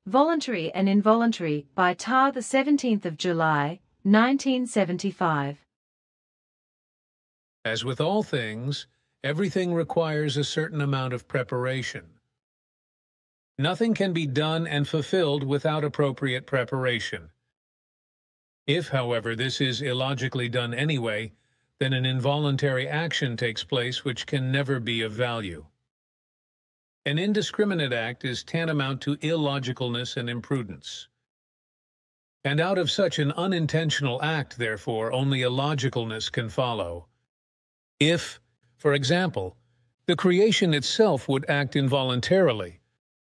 Voluntary and Involuntary by Tar, the 17th of July, 1975. As with all things, everything requires a certain amount of preparation. Nothing can be done and fulfilled without appropriate preparation. If, however, this is illogically done anyway, then an involuntary action takes place which can never be of value. An indiscriminate act is tantamount to illogicalness and imprudence. And out of such an unintentional act, therefore, only illogicalness can follow. If, for example, the creation itself would act involuntarily,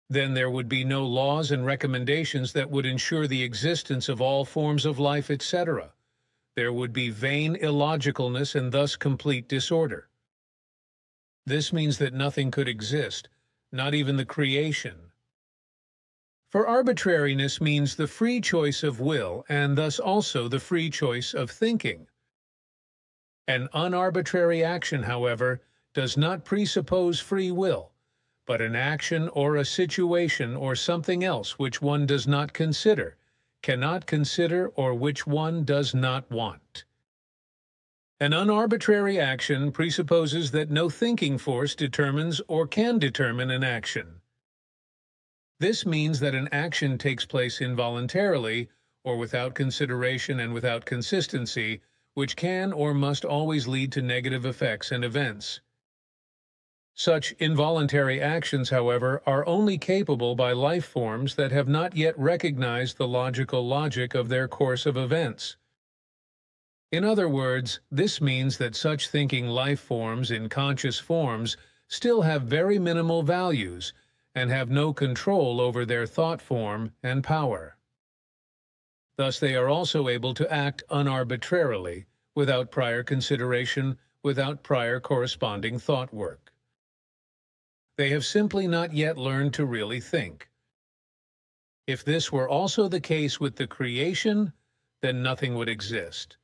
then there would be no laws and recommendations that would ensure the existence of all forms of life, etc. There would be vain illogicalness and thus complete disorder. This means that nothing could exist, not even the creation. For arbitrariness means the free choice of will and thus also the free choice of thinking. An unarbitrary action, however, does not presuppose free will, but an action or a situation or something else which one does not consider, cannot consider, or which one does not want. An unarbitrary action presupposes that no thinking force determines or can determine an action. This means that an action takes place involuntarily, or without consideration and without consistency, which can or must always lead to negative effects and events. Such involuntary actions, however, are only capable by life forms that have not yet recognized the logical logic of their course of events. In other words, this means that such thinking life forms in conscious forms still have very minimal values and have no control over their thought form and power. Thus they are also able to act unarbitrarily, without prior consideration, without prior corresponding thought work. They have simply not yet learned to really think. If this were also the case with the creation, then nothing would exist,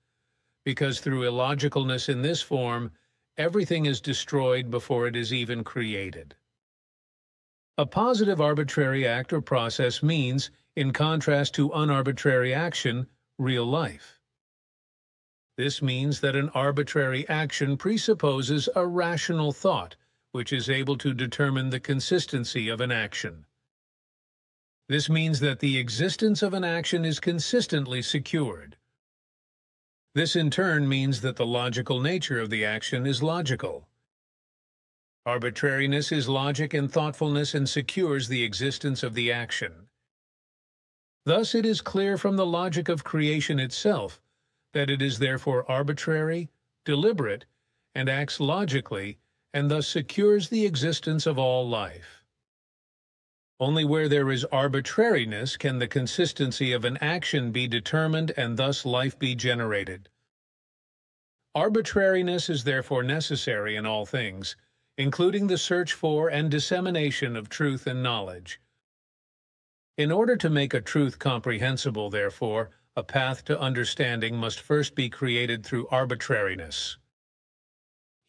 because through illogicalness in this form, everything is destroyed before it is even created. A positive arbitrary act or process means, in contrast to unarbitrary action, real life. This means that an arbitrary action presupposes a rational thought, which is able to determine the consistency of an action. This means that the existence of an action is consistently secured. This in turn means that the logical nature of the action is logical. Arbitrariness is logic and thoughtfulness and secures the existence of the action. Thus it is clear from the logic of creation itself that it is therefore arbitrary, deliberate, and acts logically, and thus secures the existence of all life. Only where there is arbitrariness can the consistency of an action be determined and thus life be generated. Arbitrariness is therefore necessary in all things, including the search for and dissemination of truth and knowledge. In order to make a truth comprehensible, therefore, a path to understanding must first be created through arbitrariness.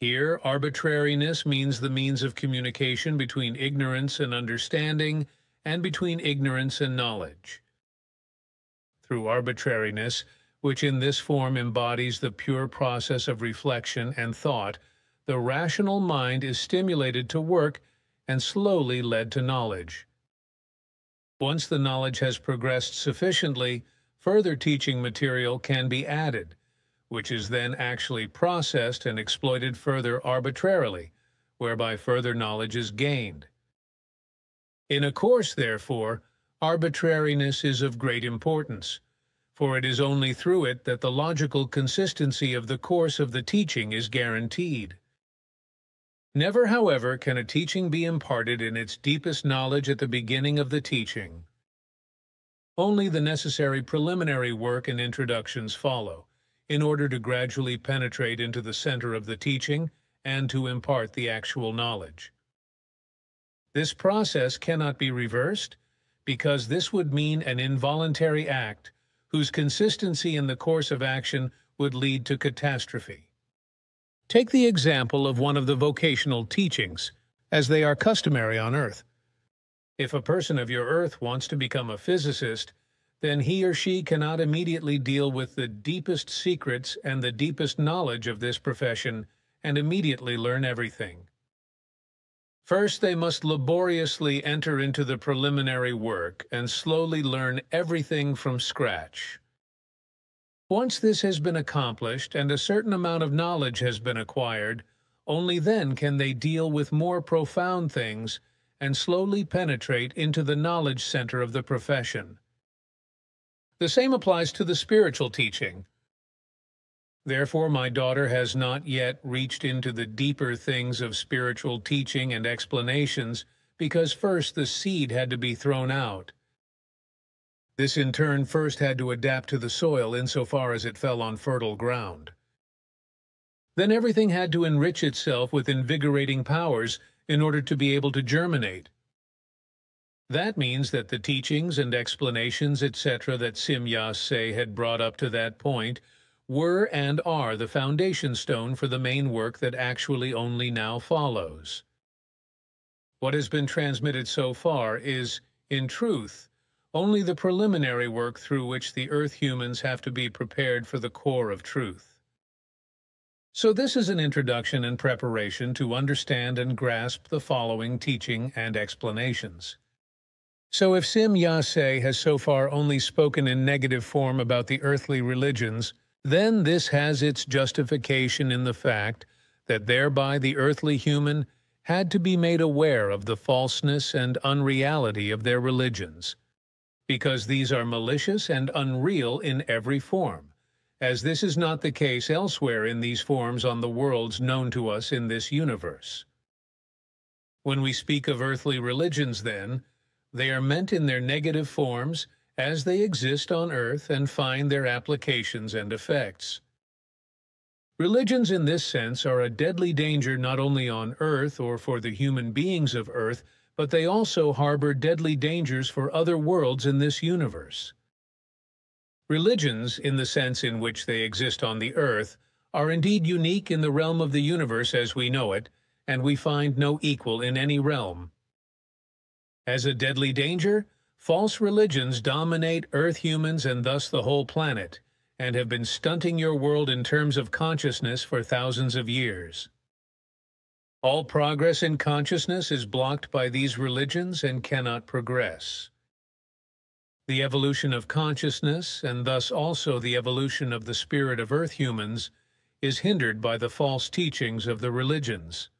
Here, arbitrariness means the means of communication between ignorance and understanding, and between ignorance and knowledge. Through arbitrariness, which in this form embodies the pure process of reflection and thought, the rational mind is stimulated to work and slowly led to knowledge. Once the knowledge has progressed sufficiently, further teaching material can be added, which is then actually processed and exploited further arbitrarily, whereby further knowledge is gained. In a course, therefore, arbitrariness is of great importance, for it is only through it that the logical consistency of the course of the teaching is guaranteed. Never, however, can a teaching be imparted in its deepest knowledge at the beginning of the teaching. Only the necessary preliminary work and introductions follow, in order to gradually penetrate into the center of the teaching and to impart the actual knowledge. This process cannot be reversed, because this would mean an involuntary act whose consistency in the course of action would lead to catastrophe. Take the example of one of the vocational teachings, as they are customary on earth. If a person of your Earth wants to become a physicist, then he or she cannot immediately deal with the deepest secrets and the deepest knowledge of this profession and immediately learn everything. First, they must laboriously enter into the preliminary work and slowly learn everything from scratch. Once this has been accomplished and a certain amount of knowledge has been acquired, only then can they deal with more profound things and slowly penetrate into the knowledge center of the profession. The same applies to the spiritual teaching. Therefore, my daughter has not yet reached into the deeper things of spiritual teaching and explanations because first the seed had to be thrown out. This in turn first had to adapt to the soil insofar as it fell on fertile ground. Then everything had to enrich itself with invigorating powers in order to be able to germinate. That means that the teachings and explanations, etc., that Simyase had brought up to that point were and are the foundation stone for the main work that actually only now follows. What has been transmitted so far is, in truth, only the preliminary work through which the Earth humans have to be prepared for the core of truth. So this is an introduction and preparation to understand and grasp the following teaching and explanations. So if Simyase has so far only spoken in negative form about the earthly religions, then this has its justification in the fact that thereby the earthly human had to be made aware of the falseness and unreality of their religions, because these are malicious and unreal in every form, as this is not the case elsewhere in these forms on the worlds known to us in this universe. When we speak of earthly religions, then, they are meant in their negative forms as they exist on Earth and find their applications and effects. Religions in this sense are a deadly danger not only on Earth or for the human beings of Earth, but they also harbor deadly dangers for other worlds in this universe. Religions, in the sense in which they exist on the Earth, are indeed unique in the realm of the universe as we know it, and we find no equal in any realm. As a deadly danger, false religions dominate Earth humans and thus the whole planet, and have been stunting your world in terms of consciousness for thousands of years. All progress in consciousness is blocked by these religions and cannot progress. The evolution of consciousness, and thus also the evolution of the spirit of Earth humans, is hindered by the false teachings of the religions.